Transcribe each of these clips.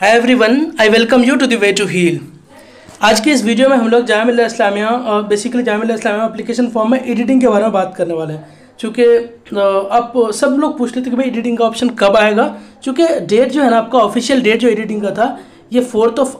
Hi everyone, I welcome you to the way to heal. आज की इस video में हम लोग जामिया मिल्लत इस्लामिया और बेसिकली जामिया मिल्लत इस्लामिया एप्लीकेशन फॉर्म में एडिटिंग के बारे में बात करने वाले हैं। चूँकि आप सब लोग पूछ रहे थे कि भाई एडिटिंग का ऑप्शन कब आएगा। चूँकि डेट जो है ना, आपका ऑफिशियल डेट जो एडिटिंग का था ये 4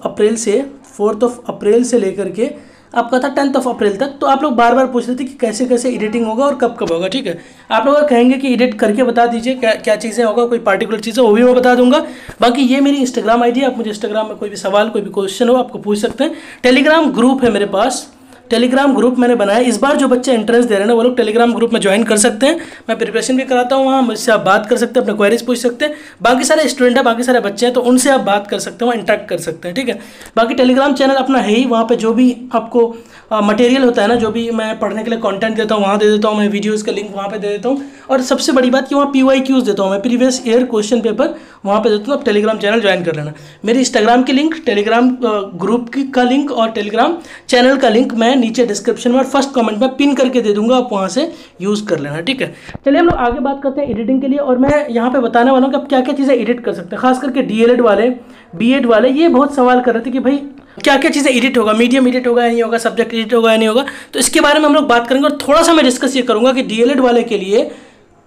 अप्रैल से लेकर के आपका था 10 अप्रैल तक। तो आप लोग बार बार पूछ रहे थे कि कैसे कैसे एडिटिंग होगा और कब कब होगा। ठीक है, आप लोग कहेंगे कि एडिट करके बता दीजिए क्या क्या चीज़ें होगा, कोई पार्टिकुलर चीज़ें वो भी मैं बता दूंगा। बाकी ये मेरी इंस्टाग्राम आईडी है, आप मुझे इंस्टाग्राम में कोई भी सवाल कोई भी क्वेश्चन हो आपको पूछ सकते हैं। टेलीग्राम ग्रुप है मेरे पास, टेलीग्राम ग्रुप मैंने बनाया। इस बार जो बच्चे एंट्रेंस दे रहे हैं ना वो लोग टेलीग्राम ग्रुप में ज्वाइन कर सकते हैं। मैं प्रिपरेशन भी कराता हूँ वहाँ, मुझसे आप बात कर सकते हैं, अपने क्वेरीज पूछ सकते हैं। बाकी सारे स्टूडेंट हैं, बाकी सारे बच्चे हैं, तो उनसे आप बात कर सकते हैं, इंटरेक्ट कर सकते हैं। ठीक है, बाकी टेलीग्राम चैनल अपना है ही, वहाँ पे जो भी आपको मटेरियल होता है ना, जो भी मैं पढ़ने के लिए कंटेंट देता हूँ वहाँ दे देता हूँ, मैं वीडियोज़ का लिंक वहाँ पे दे देता हूँ। और सबसे बड़ी बात कि वहाँ PYQs देता हूँ मैं, प्रीवियस ईयर क्वेश्चन पेपर वहाँ पे देता हूँ। आप टेलीग्राम चैनल ज्वाइन कर लेना। मेरी इंस्टाग्राम की लिंक, टेलीग्राम ग्रुप का लिंक और टेलीग्राम चैनल का लिंक मैं नीचे डिस्क्रिप्शन में और फर्स्ट कमेंट में पिन करके दे दूंगा, आप वहाँ से यूज़ कर लेना। ठीक है, चलिए हम लोग आगे बात करते हैं एडिटिंग के लिए। और मैं यहाँ पे बताने वाला हूँ कि आप क्या क्या चीज़ें एडिट कर सकते हैं। खास करके DLED वाले, BEd वाले ये बहुत सवाल कर रहे थे कि भाई क्या क्या चीज़ें एडिट होगा, मीडियम एडिट होगा या नहीं होगा, सब्जेक्ट एडिट होगा या नहीं होगा। तो इसके बारे में हम लोग बात करेंगे और थोड़ा सा मैं डिस्कस ये करूँगा कि DLED वाले के लिए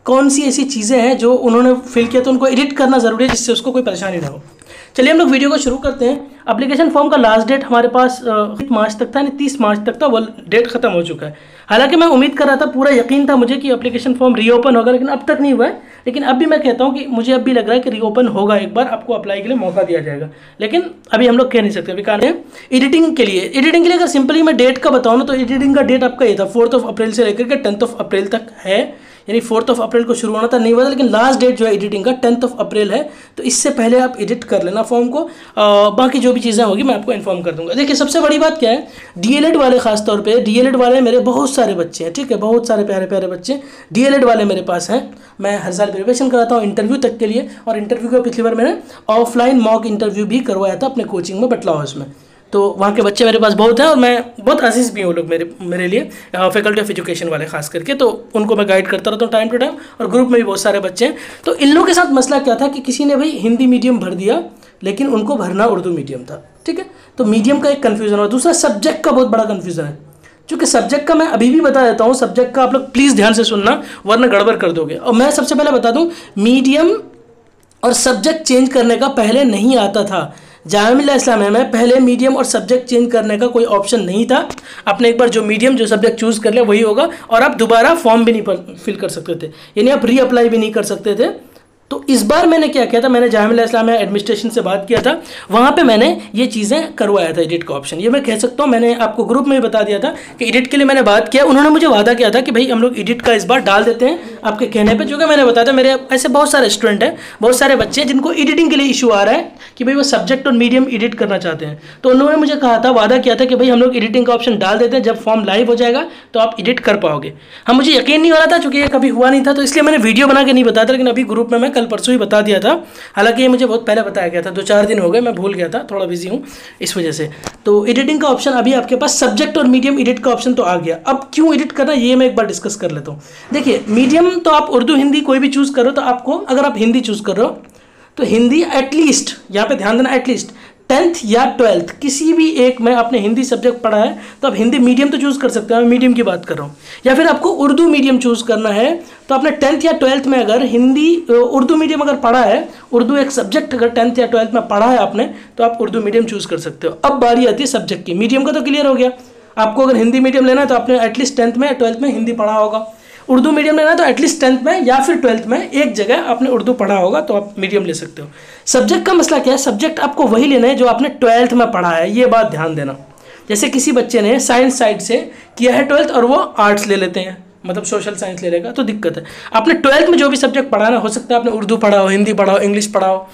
कौन सी ऐसी चीज़ें हैं जो उन्होंने फिल किया तो उनको एडिट करना ज़रूरी है, जिससे उसको कोई परेशानी ना हो। चलिए हम लोग वीडियो को शुरू करते हैं। एप्लीकेशन फॉर्म का लास्ट डेट हमारे पास मार्च तक था, यानी 30 मार्च तक था, वो डेट खत्म हो चुका है। हालांकि मैं उम्मीद कर रहा था, पूरा यकीन था मुझे कि एप्लीकेशन फॉर्म रीओपन होगा, लेकिन अब तक नहीं हुआ है। लेकिन अब भी मैं कहता हूँ कि मुझे अब भी लग रहा है कि रीओपन होगा, एक बार आपको अप्लाई के लिए मौका दिया जाएगा। लेकिन अभी हम लोग कह नहीं सकते। अभी कारण है एडिटिंग के लिए अगर सिंपली मैं डेट का बताऊँ ना, तो एडिटिंग का डेट आपका ये था 4 अप्रैल से लेकर के 10 अप्रैल तक है, यानी 4 अप्रैल को शुरू होना था, नहीं हुआ था। लेकिन लास्ट डेट जो है एडिटिंग का 10 अप्रैल है, तो इससे पहले आप एडिट कर लेना फॉर्म को। बाकी जो भी चीज़ें होगी मैं आपको इन्फॉर्म कर दूंगा। देखिए सबसे बड़ी बात क्या है, DLED वाले, खासतौर पे DLED वाले मेरे बहुत सारे बच्चे हैं। ठीक है, बहुत सारे प्यारे प्यारे बच्चे DLED वाले मेरे पास हैं। मैं हर साल प्रिपरेशन कराता हूँ इंटरव्यू तक के लिए, और इंटरव्यू का पिछली बार मैंने ऑफलाइन मॉक इंटरव्यू भी करवाया था अपने कोचिंग में, बटला हाउस में। तो वहाँ के बच्चे मेरे पास बहुत हैं और मैं बहुत अजीज़ भी हूँ लोग मेरे लिए, फैकल्टी ऑफ एजुकेशन वाले खास करके। तो उनको मैं गाइड करता रहता हूँ टाइम टू टाइम, और ग्रुप में भी बहुत सारे बच्चे हैं। तो इन लोगों के साथ मसला क्या था कि किसी ने भाई हिंदी मीडियम भर दिया, लेकिन उनको भरना उर्दू मीडियम था। ठीक है, तो मीडियम का एक कन्फ्यूज़न और दूसरा सब्जेक्ट का बहुत बड़ा कन्फ्यूज़न है। चूँकि सब्जेक्ट का मैं अभी भी बता देता हूँ, सब्जेक्ट का आप लोग प्लीज़ ध्यान से सुनना, वरना गड़बड़ कर दोगे। और मैं सबसे पहले बता दूँ, मीडियम और सब्जेक्ट चेंज करने का पहले नहीं आता था। जामिया मिल्लत इस्लामिया में पहले मीडियम और सब्जेक्ट चेंज करने का कोई ऑप्शन नहीं था। आपने एक बार जो मीडियम जो सब्जेक्ट चूज़ कर लिया वही होगा, और आप दोबारा फॉर्म भी नहीं फिल कर सकते थे, यानी आप रीअप्लाई भी नहीं कर सकते थे। तो इस बार मैंने क्या किया था, मैंने जामिया मिल्लत इस्लामिया एडमिनिस्ट्रेशन से बात किया था, वहाँ पे मैंने ये चीज़ें करवाया था, एडिट का ऑप्शन। ये मैं कह सकता हूँ, मैंने आपको ग्रुप में भी बता दिया था कि एडिट के लिए मैंने बात किया। उन्होंने मुझे वादा किया था कि भाई हम लोग एडिट का इस बार डाल देते हैं आपके कहने पे। जो कि मैंने बताया था, मेरे ऐसे बहुत सारे स्टूडेंट हैं, बहुत सारे बच्चे हैं जिनको एडिटिंग के लिए इशू आ रहा है कि भाई वो सब्जेक्ट और मीडियम एडिट करना चाहते हैं। तो उन्होंने मुझे कहा था, वादा किया था कि भाई हम लोग एडिटिंग का ऑप्शन डाल देते हैं, जब फॉर्म लाइव हो जाएगा तो आप एडिट कर पाओगे। हाँ, मुझे यकीन नहीं हो रहा था, चूँकि ये कभी हुआ नहीं था, तो इसलिए मैंने वीडियो बना के नहीं बताया था। लेकिन अभी ग्रुप में मैं कल परसों ही बता दिया था। हालांकि ये मुझे बहुत पहले बताया गया था, 2-4 दिन हो गए, मैं भूल गया था, थोड़ा बिजी हूँ इस वजह से। तो एडिटिंग का ऑप्शन अभी आपके पास सब्जेक्ट और मीडियम एडिट का ऑप्शन तो आ गया। अब क्यों एडिट करना, ये मैं एक बार डिस्कस कर लेता हूँ। देखिए, मीडियम तो आप उर्दू हिंदी कोई भी चूज़ करो, तो आपको, अगर आप हिंदी चूज़ कर रहे हो तो हिंदी एटलीस्ट, यहाँ पे ध्यान देना, एटलीस्ट 10th या 12th किसी भी एक में आपने हिंदी सब्जेक्ट पढ़ा है तो आप हिंदी मीडियम तो चूज़ कर सकते हैं, मैं मीडियम की बात कर रहा हूँ। या फिर आपको उर्दू मीडियम चूज़ करना है तो आपने 10th या 12th में अगर हिंदी उर्दू मीडियम अगर पढ़ा है, उर्दू एक सब्जेक्ट अगर 10th या 12th में पढ़ा है आपने, तो आप उर्दू मीडियम चूज़ कर सकते हो। अब बारी आती है सब्जेक्ट की। मीडियम का तो क्लियर हो गया, आपको अगर हिंदी मीडियम लेना है तो आपने एटलीस्ट 10th में या 12th में हिंदी पढ़ा होगा। उर्दू मीडियम लेना है तो एटलीस्ट 10th में या फिर 12th में एक जगह आपने उर्दू पढ़ा होगा, तो आप मीडियम ले सकते हो। सब्जेक्ट का मसला क्या है, सब्जेक्ट आपको वही लेना है जो आपने 12th में पढ़ा है, ये बात ध्यान देना। जैसे किसी बच्चे ने साइंस साइड से किया है 12th और वो आर्ट्स ले लेते हैं, मतलब सोशल साइंस ले लेगा, तो दिक्कत है। आपने 12th में जो भी सब्जेक्ट पढ़ाना, हो सकता है आपने उर्दू पढ़ा हो, हिंदी पढ़ा हो, इंग्लिश पढ़ा हो,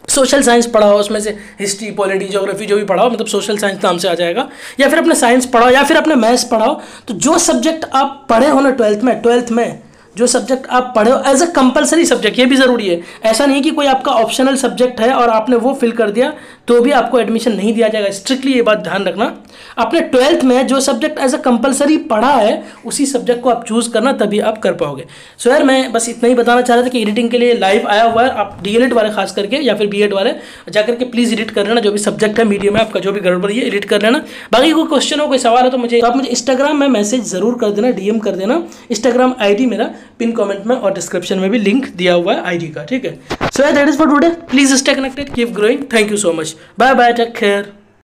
सोशल साइंस पढ़ा हो, उसमें से हिस्ट्री, पॉलिटी, ज्योग्राफी जो भी पढ़ा हो, मतलब सोशल साइंस नाम से आ जाएगा, या फिर अपने साइंस पढ़ा हो, या फिर अपने मैथ्स पढ़ा हो। तो जो सब्जेक्ट आप पढ़े हो ना 12th में जो सब्जेक्ट आप पढ़े हो एज अ कंपलसरी सब्जेक्ट, ये भी ज़रूरी है। ऐसा नहीं कि कोई आपका ऑप्शनल सब्जेक्ट है और आपने वो फिल कर दिया तो भी आपको एडमिशन नहीं दिया जाएगा। स्ट्रिक्टली ये बात ध्यान रखना अपने 12th में जो सब्जेक्ट एज अ कंपलसरी पढ़ा है उसी सब्जेक्ट को आप चूज़ करना, तभी आप कर पाओगे। सो यार मैं बस इतना ही बताना चाह रहा था कि एडिटिंग के लिए लाइव आया हुआ है, आप डीएलएड वाले खास करके या फिर बीएड वाले जाकर के प्लीज़ एडिट कर लेना, जो भी सब्जेक्ट है मीडियम में आपका जो भी गड़बड़ी है एडिट कर लेना। बाकी कोई क्वेश्चन हो, कोई सवाल हो तो आप मुझे इंस्टाग्राम में मैसेज ज़रूर कर देना, डीएम कर देना। इंस्टाग्राम आईडी मेरा पिन कमेंट में और डिस्क्रिप्शन में भी लिंक दिया हुआ है आईडी का, ठीक है। So that is for today, please stay connected, keep growing, thank you so much, bye bye, take care.